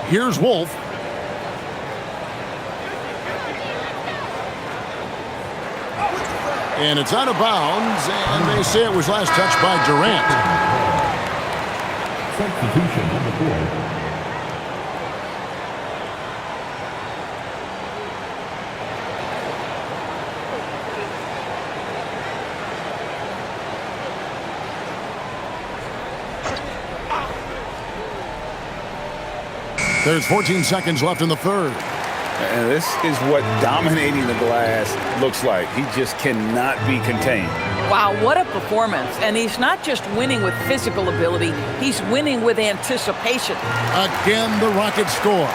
Here's Wolf. And it's out of bounds, and they say it was last touched by Durant. Substitution on the board. There's 14 seconds left in the third. And this is what dominating the glass looks like. He just cannot be contained. Wow, what a performance. And he's not just winning with physical ability, he's winning with anticipation. Again, the Rockets score.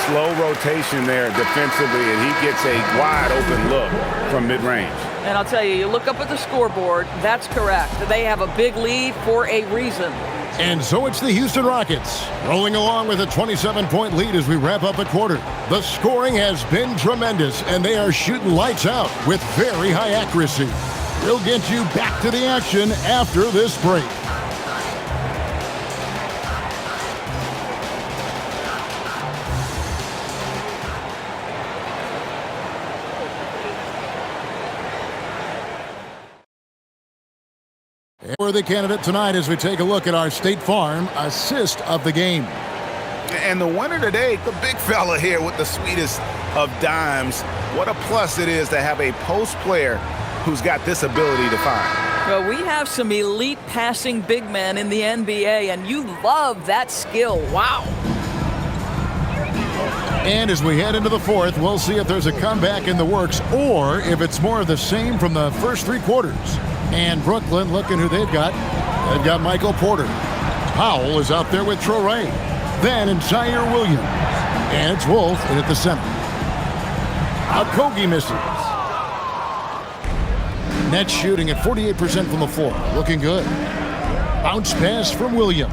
Slow rotation there defensively, and he gets a wide open look from mid-range. And I'll tell you, you look up at the scoreboard, that's correct. They have a big lead for a reason. And so it's the Houston Rockets rolling along with a 27-point lead as we wrap up the quarter. The scoring has been tremendous, and they are shooting lights out with very high accuracy. We'll get you back to the action after this break. We're the candidate tonight as we take a look at our State Farm assist of the game. And the winner today, the big fella here with the sweetest of dimes. What a plus it is to have a post player who's got this ability to find. Well, we have some elite passing big men in the NBA, and you love that skill. Wow. And as we head into the fourth, we'll see if there's a comeback in the works or if it's more of the same from the first 3 quarters. And Brooklyn, looking who they've got. They've got Michael Porter. Powell is out there with Traoré. Then Zaire Williams. And it's Wolf in at the center. Okogie misses. Nets shooting at 48% from the floor. Looking good. Bounce pass from Williams.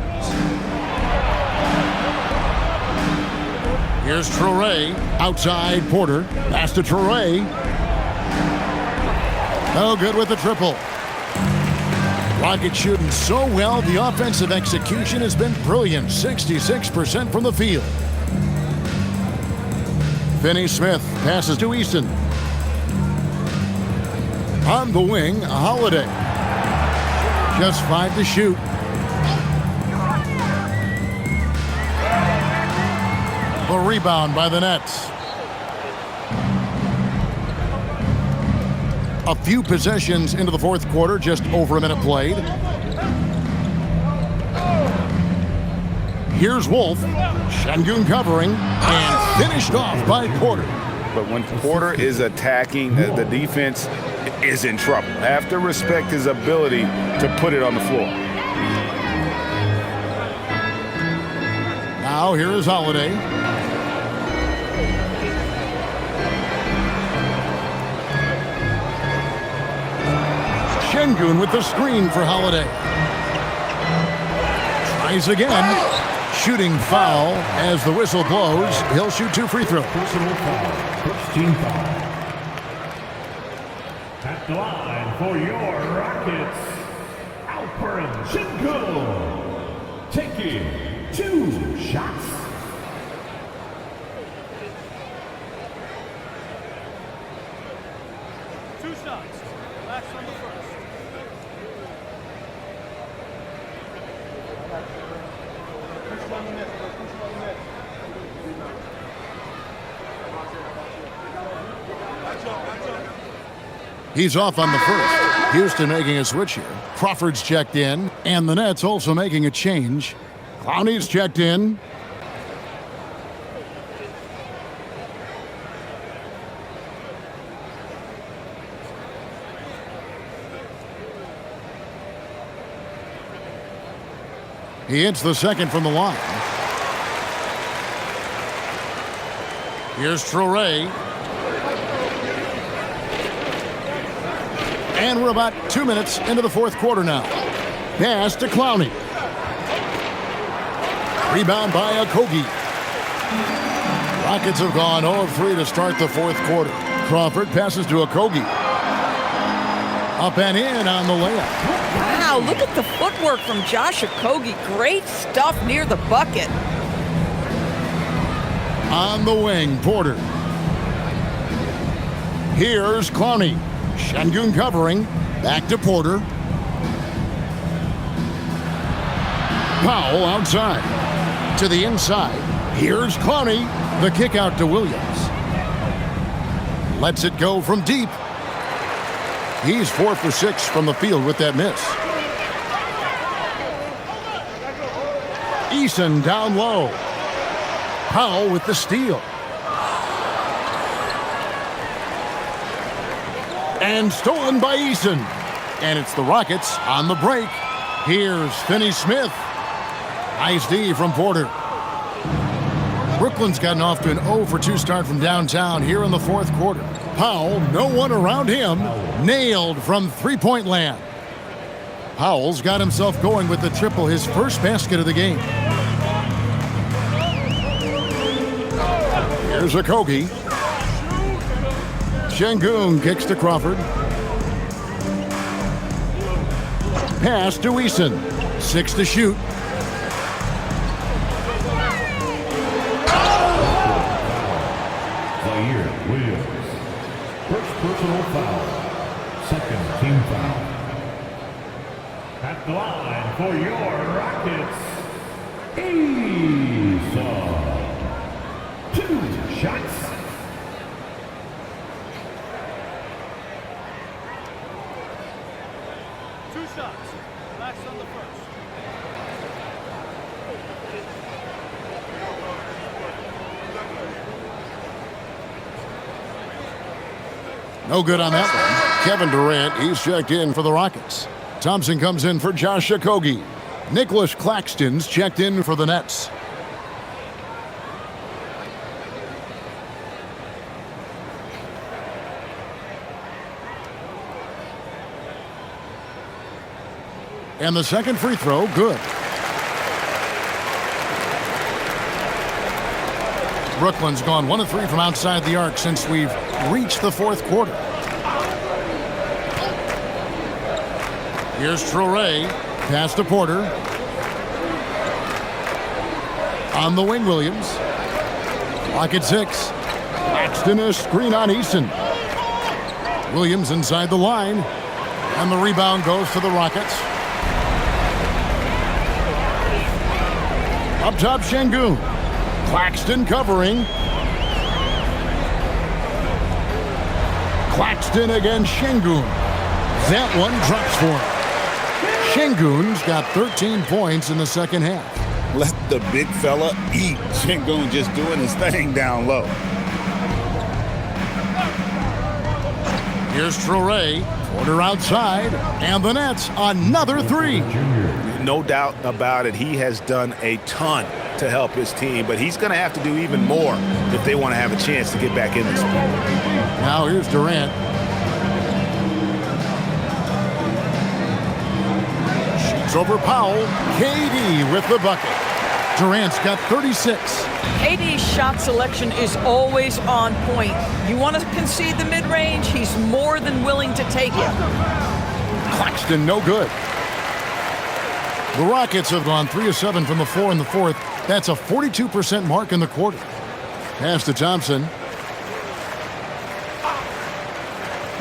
Here's Traoré. Outside Porter. Pass to Traoré. No good with the triple. Rockets shooting so well, the offensive execution has been brilliant. 66% from the field. Finney-Smith passes to Eason. On the wing, Holiday. Just 5 to shoot. The rebound by the Nets. A few possessions into the fourth quarter, just over a minute played. Here's Wolf. Şengün covering and finished off by Porter. But when Porter is attacking, the defense is in trouble. Have to respect his ability to put it on the floor. Now here is Holiday. Şengün with the screen for Holiday. Tries again. Shooting foul as the whistle blows. He'll shoot 2 free throws. Personal foul. First team foul. At the line for your Rockets, Alperen Şengün taking 2 shots. Two shots. Last on the first. He's off on the first. Houston making a switch here. Crawford's checked in, and the Nets also making a change. Clowney's checked in. He hits the second from the line. Here's Traoré. And we're about 2 minutes into the fourth quarter now. Pass to Clowney. Rebound by Okogie. Rockets have gone 0 of 3 to start the fourth quarter. Crawford passes to Okogie. Up and in on the layup. Wow, look at the footwork from Josh Okogie. Great stuff near the bucket. On the wing, Porter. Here's Clowney. Şengün covering. Back to Porter. Powell outside. To the inside. Here's Clowney. The kick out to Williams. Lets it go from deep. He's 4 for 6 from the field with that miss. Eason down low. Powell with the steal. And stolen by Eason. And it's the Rockets on the break. Here's Finney-Smith. Nice D from Porter. Brooklyn's gotten off to an 0 for 2 start from downtown here in the fourth quarter. Powell, no one around him, nailed from three-point land. Powell's got himself going with the triple, his first basket of the game. Here's Okogie. Şengün kicks to Crawford. Pass to Eason. 6 to shoot. Williams. First personal foul. Second team foul. At the line for your Rockets, Eason. 2 shots. Two shots. Last on the first. No good on that one. Kevin Durant, he's checked in for the Rockets. Thompson comes in for Josh Okogie. Nicholas Claxton's checked in for the Nets. And the second free throw, good. Brooklyn's gone 1 of 3 from outside the arc since we've reached the fourth quarter. Here's Traoré. Pass to Porter. On the wing, Williams. Clock at 6. Claxton a screen on Eason. Williams inside the line. And the rebound goes to the Rockets. Up top, Şengün. Claxton covering. Claxton against Şengün. That one drops for him. Şengün's got 13 points in the second half. Let the big fella eat. Şengün just doing his thing down low. Here's Traore. Porter outside. And the Nets, another three. No doubt about it. He has done a ton to help his team, but he's going to have to do even more if they want to have a chance to get back in this one. Now here's Durant. Shoots over Powell. KD with the bucket. Durant's got 36. KD's shot selection is always on point. You want to concede the mid-range, he's more than willing to take it. Claxton, no good. The Rockets have gone 3 of 7 from the floor in the fourth. That's a 42% mark in the quarter. Pass to Thompson.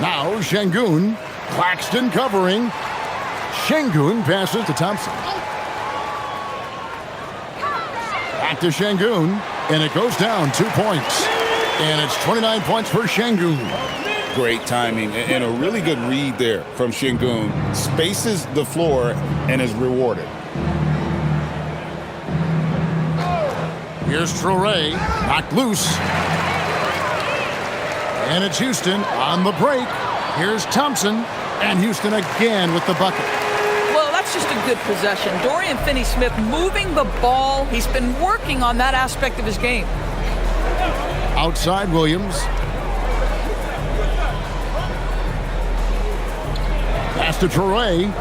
Now Şengün. Claxton covering. Şengün passes to Thompson. Back to Şengün. And it goes down 2 points. And it's 29 points for Şengün. Great timing and a really good read there from Şengün. Spaces the floor and is rewarded. Here's Traore, knocked loose. And it's Houston on the break. Here's Thompson, and Houston again with the bucket. Well, that's just a good possession. Dorian Finney-Smith moving the ball. He's been working on that aspect of his game. Outside Williams. Pass to Traore.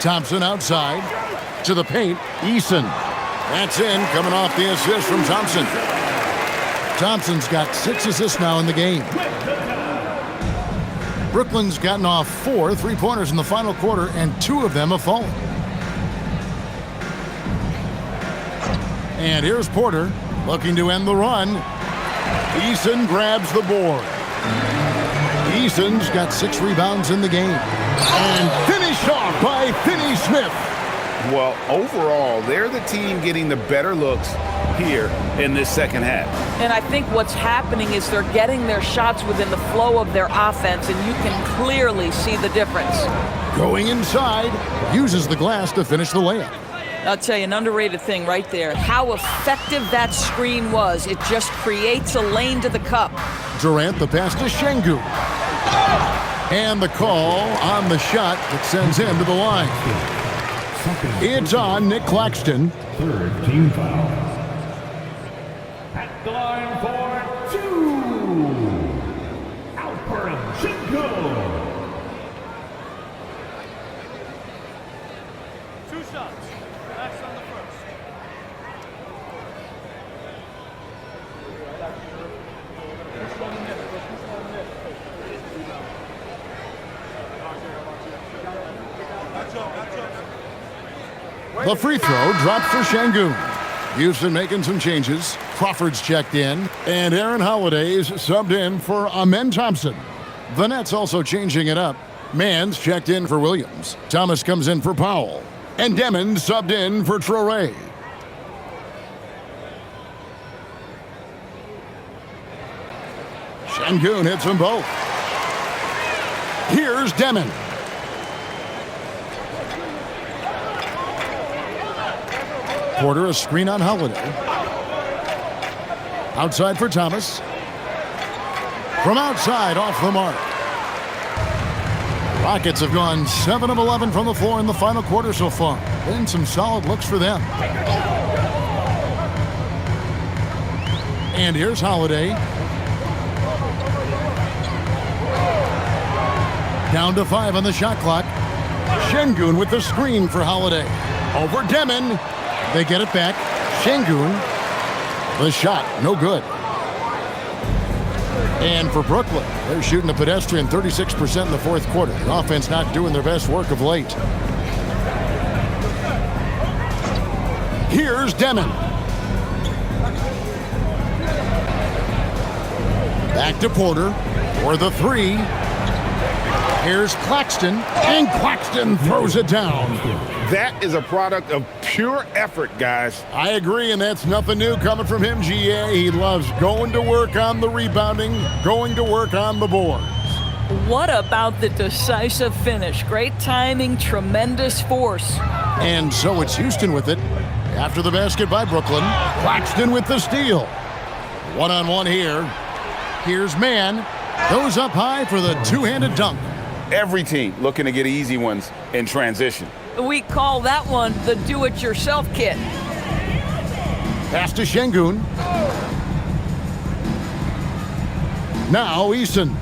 Thompson outside. To the paint. Eason. That's in, coming off the assist from Thompson. Thompson's got 6 assists now in the game. Brooklyn's gotten off 4 3-pointers in the final quarter, and 2 of them have fallen. And here's Porter, looking to end the run. Eason grabs the board. Eason's got 6 rebounds in the game. And finished off by Finney-Smith. Well, overall, they're the team getting the better looks here in this second half. And I think what's happening is they're getting their shots within the flow of their offense, and you can clearly see the difference. Going inside, uses the glass to finish the layup. I'll tell you, an underrated thing right there. How effective that screen was. It just creates a lane to the cup. Durant, the pass to Şengün. And the call on the shot that sends him to the line. It's on Nick Claxton. Third team foul. At the line for 2. Alperen Şengün. 2 shots. That's on the first. The free throw dropped for Şengün. Houston making some changes. Crawford's checked in, and Aaron Holiday's subbed in for Amen Thompson. The Nets also changing it up. Mann's checked in for Williams. Thomas comes in for Powell. And Demon subbed in for Traore. Şengün hits them both. Here's Demon. Porter, a screen on Holiday. Outside for Thomas. From outside, off the mark. Rockets have gone 7 of 11 from the floor in the final quarter so far. Been some solid looks for them. And here's Holiday. Down to 5 on the shot clock. Şengün with the screen for Holiday. Over Demon. They get it back. Şengün. The shot, no good. And for Brooklyn, they're shooting a pedestrian 36% in the fourth quarter. The offense not doing their best work of late. Here's Demon. Back to Porter for the 3. Here's Claxton, and Claxton throws it down. That is a product of pure effort, guys. I agree, and that's nothing new coming from him, GA. He loves going to work on the rebounding, going to work on the boards. What about the decisive finish? Great timing, tremendous force. And so it's Houston with it. After the basket by Brooklyn, Claxton with the steal. One-on-one here. Here's Mann. Goes up high for the two-handed dunk. Every team looking to get easy ones in transition. We call that one the do-it-yourself kit. Pass to Şengün. Now Eason.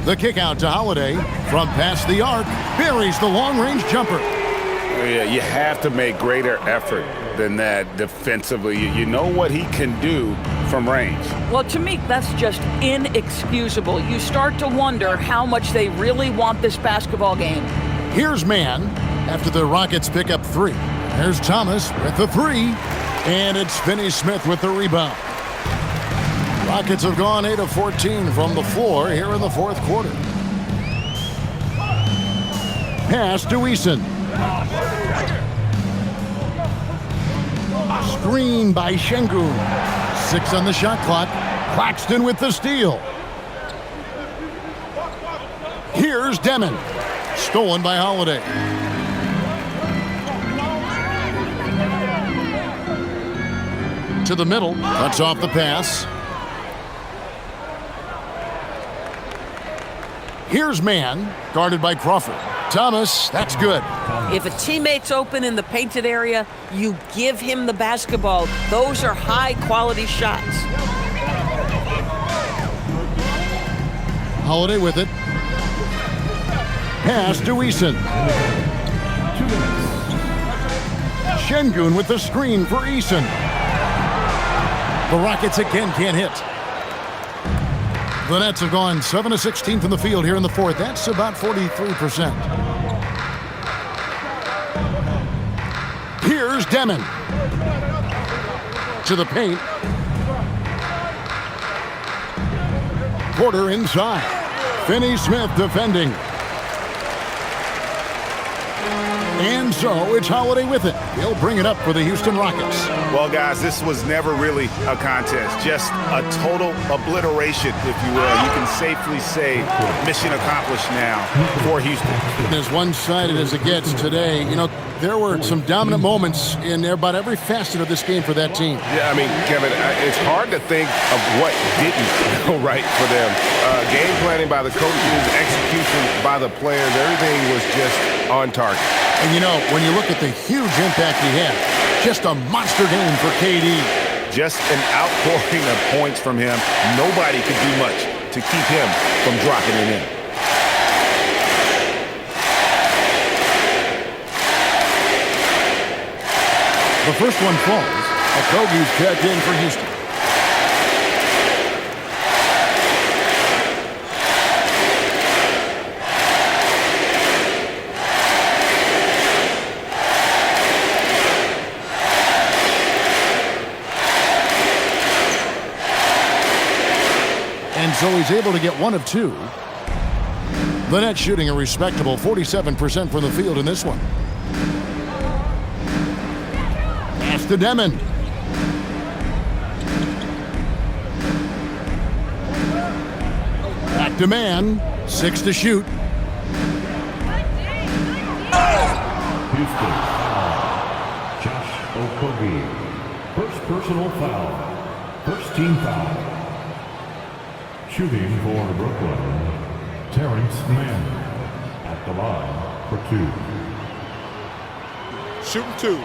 The kick out to Holiday. From past the arc, buries the long-range jumper. Yeah, you have to make greater effort than that defensively. You know what he can do from range. Well, to me, that's just inexcusable. You start to wonder how much they really want this basketball game. Here's Mann after the Rockets pick up 3. There's Thomas with the 3. And it's Finney-Smith with the rebound. Rockets have gone 8 of 14 from the floor here in the fourth quarter. Pass to Eason. Screen by Şengün. 6 on the shot clock. Claxton with the steal. Here's Demon. Stolen by Holiday. To the middle. Cuts off the pass. Here's Mann. Guarded by Crawford. Thomas, that's good. If a teammate's open in the painted area, you give him the basketball. Those are high-quality shots. Holiday with it. Pass to Eason. Şengün with the screen for Eason. The Rockets again can't hit. The Nets have gone 7 of 16 from the field here in the fourth. That's about 43%. Here's Demon. To the paint. Porter inside. Finney-Smith defending. And so it's Holiday with it. He'll bring it up for the Houston Rockets. Well, guys, this was never really a contest. Just a total obliteration, if you will. You can safely say mission accomplished now for Houston. As one-sided as it gets today, you know, there were some dominant moments in about every facet of this game for that team. Yeah, I mean, Kevin, it's hard to think of what didn't go right for them. Game planning by the coaches, execution by the players, everything was just on target. And, you know, when you look at the huge impact he had, just a monster game for KD. Just an outpouring of points from him. Nobody could do much to keep him from dropping it in. The first one falls. Okogie's checked in for Houston. And so he's able to get 1 of 2. The Nets shooting a respectable 47% from the field in this one. Pass to Demon. Back to Mann. 6 to shoot. Houston. Josh Okogie. First personal foul. First team foul. Shooting for Brooklyn, Terrence Mann at the line for 2. Shooting 2.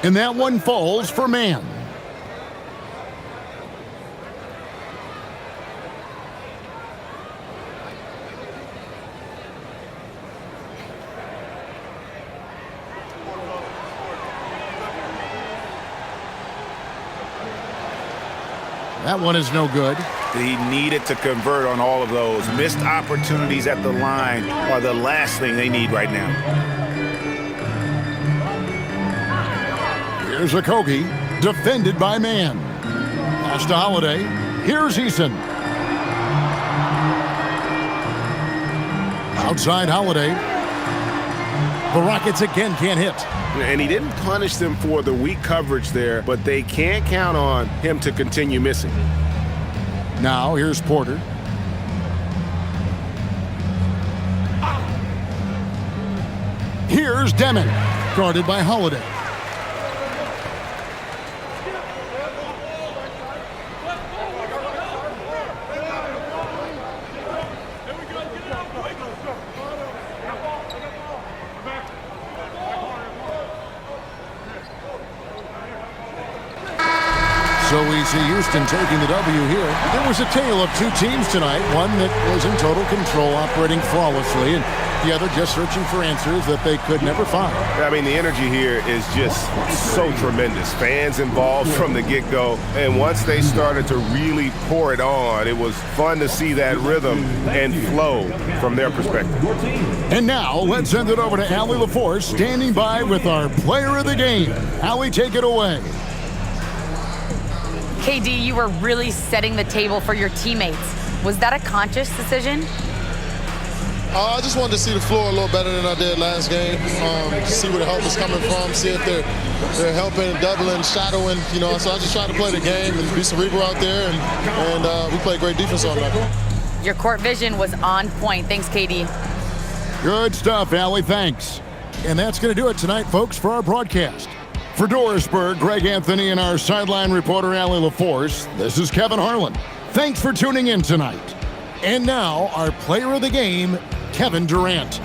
And that one falls for Mann. That one is no good. He needed to convert on all of those. Missed opportunities at the line are the last thing they need right now. Here's Okogie, defended by Mann. Pass to Holiday. Here's Eason. Outside Holiday. The Rockets again can't hit. And he didn't punish them for the weak coverage there, but they can't count on him to continue missing. Now here's Porter. Here's Demon, guarded by Holiday. So we see Houston taking the W here. There was a tale of two teams tonight, one that was in total control, operating flawlessly, and the other just searching for answers that they could never find. I mean, the energy here is just so tremendous. Fans involved from the get-go, and once they started to really pour it on, it was fun to see that rhythm and flow from their perspective. And now, let's send it over to Allie LaForce, standing by with our player of the game. Allie, take it away. KD, you were really setting the table for your teammates. Was that a conscious decision? I just wanted to see the floor a little better than I did last game. See where the help is coming from, see if they're helping, doubling, shadowing, you know. So I just tried to play the game and be cerebral out there, and we played great defense on that. Your court vision was on point. Thanks, KD. Good stuff, Allie. Thanks. And that's going to do it tonight, folks, for our broadcast. For Dorisburg, Greg Anthony, and our sideline reporter, Allie LaForce, this is Kevin Harlan. Thanks for tuning in tonight. And now, our player of the game, Kevin Durant.